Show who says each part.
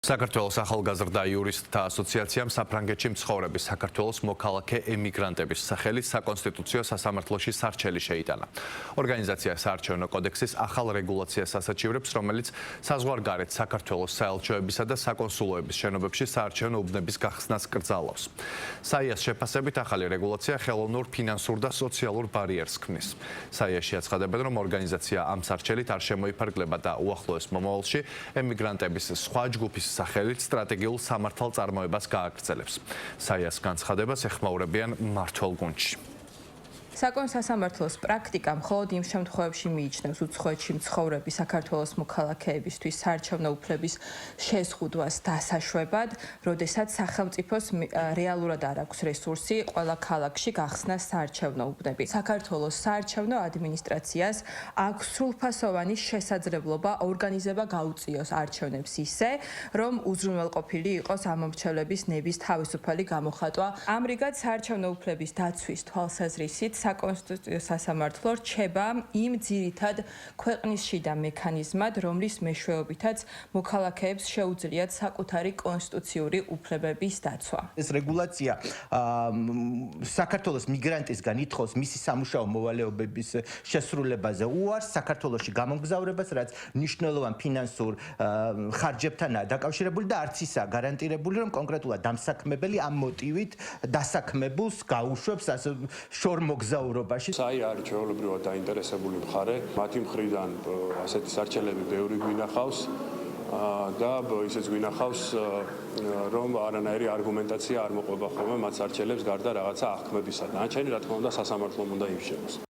Speaker 1: საქართველოს ახალგაზრდა იურისტთა ასოციაციამ საფრანგეთში მცხოვრები საქართველოს მოქალაქე ემიგრანტების სახელით საკონსტიტუციო სასამართლოში სარჩელი შეიტანა. ორგანიზაცია საარჩევნო კოდექსის ახალ რეგულაციას ასაჩივრებს, რომელიც საზღვარგარეთ საქართველოს საელჩოებისა და საკონსულოების შენობებში საარჩევნო უბნების გახსნას კრძალავს. საიას შეფასებით ახალი რეგულაცია ხელოვნურ, ფინანსურ და სოციალურ ბარიერს ქმნის. საიაში აცხადებენ, რომ ორგანიზაცია ამ სარჩელით არ შემოიფარგლება და უახლოეს მომავალში ემიგრანტების სხვა ჯგუფის სახელით სტრატეგიულ სამართალ წარმოებას გააგრძელებს. საიას განცხადებას ეხმაურებიან მმართველ გუნდში.
Speaker 2: საკონსასამართლოს პრაქტიკა მხოლოდ იმ შემთხვევებში მიიჩნევს უცხოეთში მცხოვრები საქართველოს მოქალაქეებისთვის საარჩევნო უფლების შეზღუდვას დასაშვებად, როდესაც სახელმწიფოს რეალურად არ აქვს რესურსი ყველა ქალაქში გახსნას საარჩევნო უბნები. საქართველოს საარჩევნო ადმინისტრაციას აქვს სრულფასოვანი შესაძლებლობა ორგანიზება გაუწიოს არჩევნებს ისე, რომ უზრუნველყოფილი იყოს ამომრჩევლების ნების თავისუფალი გამოხატვა. ამრიგად საარჩევნო უფლების დაცვის თვალსაზრისით საკონსტიტუციო სასამართლო რჩება იმ ძირითად ქვეყნის შიდა მექანიზმად, რომლის მეშვეობითაც მოქალაქეებს შეუძლიათ საკუთარი კონსტიტუციური უფლებების დაცვა.
Speaker 3: ეს რეგულაცია საქართველოს მიგრანტისგან ითხოვს მისი სამუშაო მოვალეობების შესრულებაზე უარს, საქართველოში გამომგზავრებას, რაც მნიშვნელოვან ფინანსურ ხარჯებთანაა დაკავშირებული და არც ისაა გარანტირებული, რომ კონკრეტულად დამსაქმებელი ამ მოტივით დასაქმებულს გაუშვებს შორმოგზაურობაში.
Speaker 4: საი არის ჩვეულებრივად დაინტერესებული მხარე, მათი მხრიდან ასეთი სარჩელები ბევრი გვინახავს და ისიც გვინახავს, რომ არანაირი არგუმენტაცია არ მოყვება ხოლმე მათ სარჩელებს გარდა რაღაცა აღქმებისა. დანარჩენი, რა თქმა უნდა, სასამართლომ უნდა ირჩევოს.